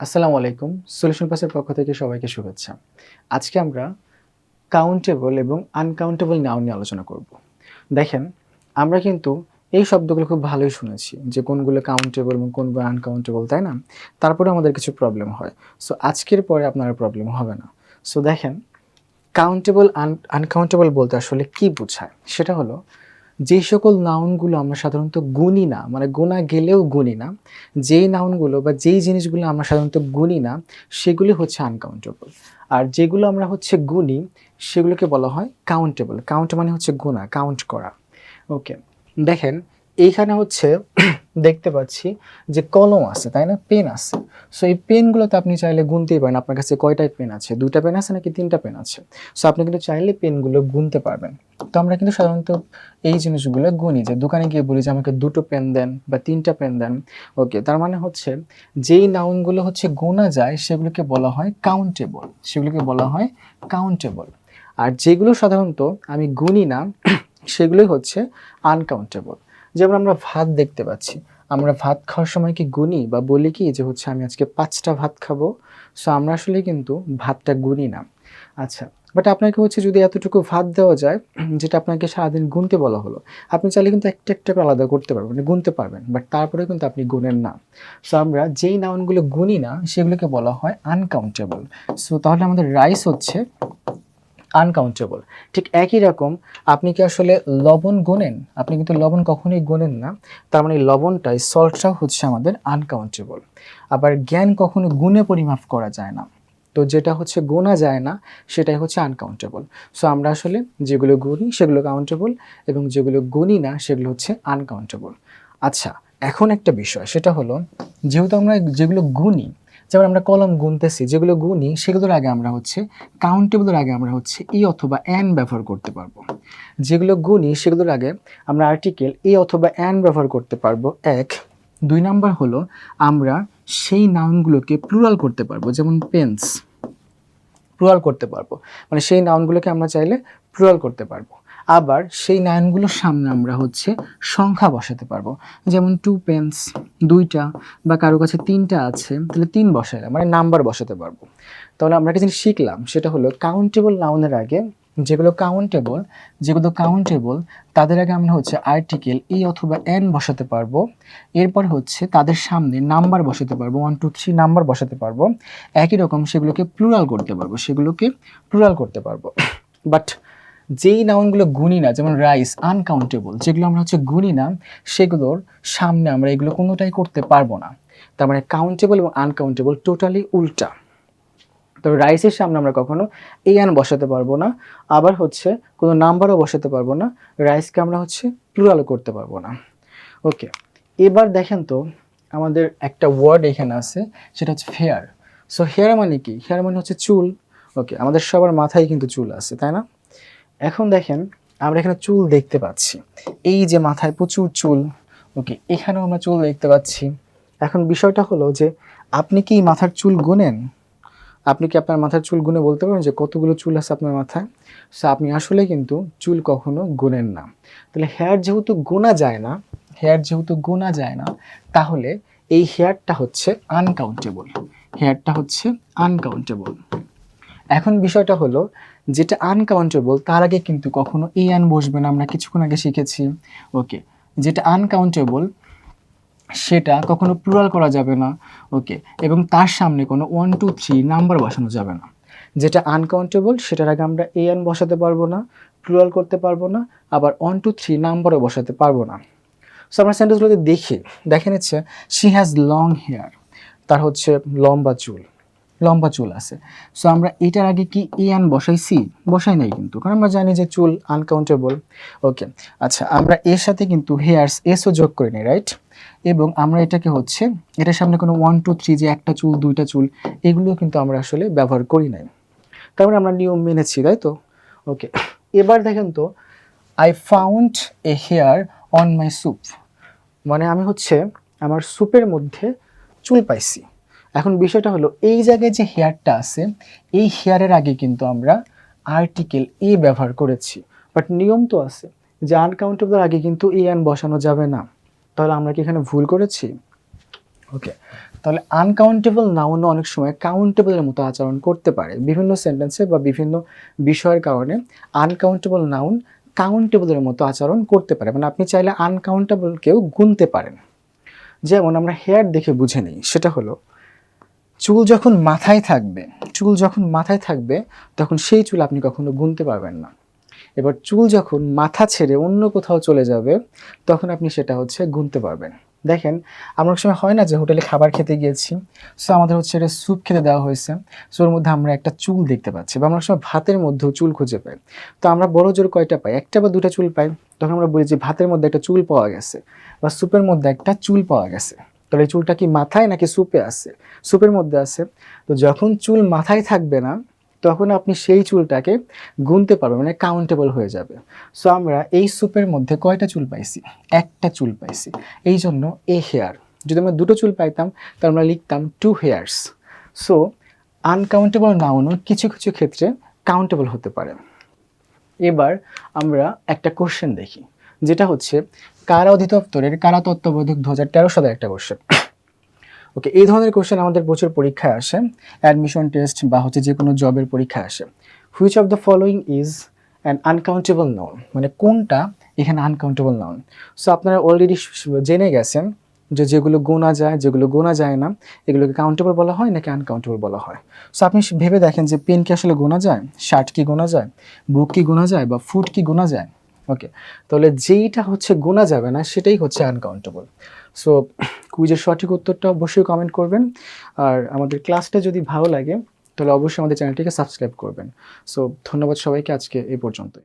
আসসালামু আলাইকুম। সলিউশন পাসের পক্ষ থেকে সবাইকে শুভেচ্ছা। আজকে আমরা কাউন্টেবল এবং আনকাউন্টেবল নাউন নিয়ে আলোচনা করব। দেখেন, আমরা কিন্তু এই শব্দগুলো খুব ভালোই শুনেছি যে কোনগুলো কাউন্টেবল এবং কোনগুলো আনকাউন্টেবল, তাই না? তারপরেও আমাদের কিছু প্রবলেম হয়। সো আজকের পরে আপনার আর প্রবলেম হবে না। সো দেখেন, কাউন্টেবল আনকাউন্টেবল বলতে আসলে কি বোঝায়? সেটা হলো যেই সকল নাউনগুলো আমরা সাধারণত গুনি না, মানে গোনা গেলেও গুনি না, যেই নাউনগুলো বা যেই জিনিসগুলো আমরা সাধারণত গুনি না, সেগুলি হচ্ছে আনকাউন্টেবল। আর যেগুলো আমরা হচ্ছে গুনি, সেগুলোকে বলা হয় কাউন্টেবল। কাউন্ট মানে হচ্ছে গোনা, কাউন্ট করা। ওকে, দেখেন এইখানে হচ্ছে দেখতে পাচ্ছি যে কলম আছে, তাই না? পেন আছে। সো এই পেনগুলোতে আপনি চাইলে গুনতেই পারেন আপনার কাছে কয়টা পেন আছে, 2টা পেন আছে নাকি 3টা পেন আছে। সো আপনি কিন্তু চাইলে পেনগুলো গুনতে পারবেন। তো আমরা কিন্তু সাধারণত এই জিনিসগুলো গুনি, যে দোকানে গিয়ে বলি যে আমাকে 2টো পেন দেন বা 3টা পেন দেন। ওকে, তার মানে হচ্ছে যেই নাউনগুলো হচ্ছে গোনা যায় সেগুলোকে বলা হয় কাউন্টেবল, সেগুলোকে বলা হয় কাউন্টেবল। আর যেগুলো সাধারণত আমি গুনি না সেগুলোই হচ্ছে আনকাউন্টেবল। যেমন আমরা ভাত দেখতে পাচ্ছি, আমরা ভাত খাওয়ার সময় কি গুনি বা বলি কি যে হচ্ছে আমি আজকে 5টা ভাত খাবো? সো আমরা আসলে কিন্তু ভাতটা গুনি না। আচ্ছা, বাট আপনাকে হচ্ছে যদি এতটুকু ভাত দেওয়া যায় যেটা আপনাকে সারাদিন গুনতে বলা হলো, আপনি চাইলে কিন্তু একটা একটা করে আলাদা করতে পারবেন, মানে গুনতে পারবেন, বাট তারপরে কিন্তু আপনি গুনেন না। সো আমরা যেই নাউনগুলো গুনি না সেগুলোকে বলা হয় আনকাউন্টেবল। সো তাহলে আমাদের রাইস হচ্ছে আনকাউন্টেবল। ঠিক একই রকম আপনি কি আসলে লবণ গোনেন? আপনি কিন্তু লবণ কখনোই গোনেন না। তার মানে লবণটাই, সল্টটাও হচ্ছে আমাদের আনকাউন্টেবল। আবার জ্ঞান কখনো গুণে পরিমাপ করা যায় না। তো যেটা হচ্ছে গোনা যায় না সেটাই হচ্ছে আনকাউন্টেবল। সো আমরা আসলে যেগুলো গুনি সেগুলো কাউন্টেবল, এবং যেগুলো গুনি না সেগুলো হচ্ছে আনকাউন্টেবল। আচ্ছা, এখন একটা বিষয়, সেটা হলো যেহেতু আমরা যেগুলো গুনি, যেমন আমরা কলম গুনতেছি, যেগুলো গুনি সেগুলোর আগে আমরা হচ্ছে কাউন্টেবলের আগে আমরা হচ্ছে ই অথবা অ্যান ব্যবহার করতে পারবো। যেগুলো গুনি সেগুলোর আগে আমরা আর্টিকেল এ অথবা অ্যান ব্যবহার করতে পারবো, এক। 2 নাম্বার হলো আমরা সেই নাউনগুলোকে প্লুরাল করতে পারবো, যেমন পেন্স, প্লুরাল করতে পারবো, মানে সেই নাউনগুলোকে আমরা চাইলে প্লুরাল করতে পারবো। আবার সেই নাউনগুলোর সামনে আমরা হচ্ছে সংখ্যা বসাতে পারবো, যেমন 2 পেন্স, 2টা, বা কারো কাছে 3টা আছে তাহলে 3 বসাইলাম, মানে নাম্বার বসাতে পারবো। তাহলে আমরা একটা জিনিস শিখলাম, সেটা হলো কাউন্টেবল নাউনের আগে যেগুলো কাউন্টেবল তাদের আগে আমরা হচ্ছে আর্টিকেল ই অথবা এন বসাতে পারবো। এরপর হচ্ছে তাদের সামনে নাম্বার বসাতে পারবো, 1 2 3 নাম্বার বসাতে পারবো। একই রকম সেগুলোকে প্লুরাল করতে পারবো। বাট যেই নাউনগুলো গুনি না, যেমন রাইস আনকাউন্টেবল, যেগুলো আমরা হচ্ছে গুনি না সেগুলোর সামনে আমরা এগুলো কোনোটাই করতে পারবো না। তার মানে কাউন্টেবল এবং আনকাউন্টেবল টোটালি উল্টা। তবে রাইসের সামনে আমরা কখনো এন বসাতে পারবো না, আবার হচ্ছে কোনো নাম্বারও বসাতে পারবো না। রাইসকে আমরা হচ্ছে প্লুরালও করতে পারবো না। ওকে, এবার দেখেন তো আমাদের একটা ওয়ার্ড এখানে আছে, সেটা হচ্ছে হেয়ার। সো হেয়ার মানে কি? হেয়ার মানে হচ্ছে চুল। ওকে, আমাদের সবার মাথায় কিন্তু চুল আছে, তাই না? এখন দেখেন, আমরা এখানে চুল দেখতে পাচ্ছি, এই যে মাথায় প্রচুর চুল। ওকে, এখানেও আমরা চুল দেখতে পাচ্ছি। এখন বিষয়টা হলো যে আপনি কি মাথার চুল গোনেন? আপনি কি আপনার মাথার চুল গুনে বলতে পারেন যে কতগুলো চুল আছে আপনার মাথায়? সো আপনি আসলে কিন্তু চুল কখনো গোনেন না। তাহলে হেয়ার যেহেতু গোনা যায় না, তাহলে এই হেয়ারটা হচ্ছে আনকাউন্টেবল। এখন বিষয়টা হলো, যেটা আনকাউন্টেবল তার আগে কিন্তু কখনো এই আন বসবে না, আমরা কিছুক্ষণ আগে শিখেছি। ওকে, যেটা আনকাউন্টেবল সেটা কখনো প্লুরাল করা যাবে না। ওকে, এবং তার সামনে কোনো 1 2 3 নাম্বার বসানো যাবে না। যেটা আনকাউন্টেবল সেটার আগে আমরা এ এন বসাতে পারবো না, প্লুরাল করতে পারবো না, আবার 1 2 3 নাম্বারও বসাতে পারবো না। সো আমরা সেন্টেন্সগুলোতে দেখে নিচ্ছে শি হ্যাজ লং হেয়ার, তার হচ্ছে লম্বা চুল আছে। সো আমরা এটার আগে কি এন বসাই নাই কিন্তু, কারণ আমরা জানি যে চুল আনকাউন্টেবল। ওকে, আচ্ছা, আমরা এর সাথে কিন্তু হেয়ার্স এসও যোগ করি নি, রাইট? এবং আমরা এটাকে হচ্ছে এটার সামনে কোনো 1 2 3 যে একটা চুল 2টা চুল, এগুলো কিন্তু আমরা আসলে ব্যবহার করি নাই। তারপরে আমরা নিয়ম মেনেছি, তাই তো? ওকে, এবার দেখেন তো, I found a hair on my soup, মানে আমি হচ্ছে আমার স্যুপের মধ্যে চুল পাইছি। এখন বিষয়টা হলো, এই জায়গায় যে হেয়ারটা আছে, এই হেয়ারের আগে কিন্তু আমরা আর্টিকেল এ ব্যবহার করেছি, বাট নিয়ম তো আছে যে আনকাউন্টেবল আগে কিন্তু এ এন বসানো যাবে না। তাহলে আমরা কি এখানে ভুল করেছি? ওকে, তাহলে আনকাউন্টেবল নাউনও অনেক সময় কাউন্টেবলের মতো আচরণ করতে পারে। বিভিন্ন সেন্টেন্সে বা বিভিন্ন বিষয়ের কারণে আনকাউন্টেবল নাউন কাউন্টেবলের মতো আচরণ করতে পারে, মানে আপনি চাইলে আনকাউন্টেবলকেও গুনতে পারেন। যেমন আমরা হেয়ার দেখে বুঝে নিই, সেটা হলো চুল যখন মাথায় থাকবে, চুল যখন মাথায় থাকবে তখন সেই চুল আপনি কখনো গুনতে পারবেন না। এবার চুল যখন মাথা ছেড়ে অন্য কোথাও চলে যাবে তখন আপনি সেটা হচ্ছে গুনতে পারবেন। দেখেন আমরা এক সময় হয় না যে হোটেলে খাবার খেতে গিয়েছি, সো আমাদের হচ্ছে এটা স্যুপ খেতে দেওয়া হয়েছে, সো ওর মধ্যে আমরা একটা চুল দেখতে পাচ্ছি, বা আমরা সময় ভাতের মধ্যেও চুল খুঁজে পাই। তো আমরা বড় জোর কয়টা পাই, একটা বা দুটা চুল পাই, তখন আমরা বলি যে ভাতের মধ্যে একটা চুল পাওয়া গেছে বা স্যুপের মধ্যে একটা চুল পাওয়া গেছে। তাহলে এই চুলটা কি মাথায় নাকি স্যুপে আছে? স্যুপের মধ্যে আছে। তো যখন চুল মাথায় থাকবে না তখন আপনি সেই চুলটাকে গুনতে পারবেন, মানে কাউন্টেবল হয়ে যাবে। সো আমরা এই স্যুপের মধ্যে কয়টা চুল পাইছি? একটা চুল পাইছি, এই জন্য এ হেয়ার। যদি আমরা দুটো চুল পাইতাম তাহলে আমরা লিখতাম 2 হেয়ার্স। সো আনকাউন্টেবল নাউনও কিছু কিছু ক্ষেত্রে কাউন্টেবল হতে পারে। এবার আমরা একটা কোশ্চেন দেখি, যেটা হচ্ছে কারা অধিদপ্তরের কারা তত্ত্বাবধায়ক 2013 সালের একটা কোশ্চেন। ওকে, এই ধরনের কোশ্চেন আমাদের প্রচুর পরীক্ষায় আসে, অ্যাডমিশন টেস্ট বা হচ্ছে যে কোনো জবের পরীক্ষায় আসে। Which of the following is an uncountable noun, মানে কোনটা এখানে আনকাউন্টেবল নাউন। সো আপনারা অলরেডি জেনে গেছেন যে যেগুলো গোনা যায়, যেগুলো গোনা যায় না, এগুলোকে কাউন্টেবল বলা হয় নাকি আনকাউন্টেবল বলা হয়। সো আপনি ভেবে দেখেন যে পেন কি আসলে গোনা যায়, শার্ট কি গোনা যায়, বুক কি গোনা যায়, বা ফুড কি গোনা যায়। ওকে, তাহলে যেইটা হচ্ছে গোনা যাবে না সেটাই হচ্ছে আনকাউন্টেবল। সো কুইজের সঠিক উত্তরটা অবশ্যই কমেন্ট করবেন, আর আমাদের ক্লাসটা যদি ভালো লাগে তাহলে অবশ্যই আমাদের চ্যানেলটিকে সাবস্ক্রাইব করবেন। সো ধন্যবাদ সবাইকে, আজকে এই পর্যন্তই।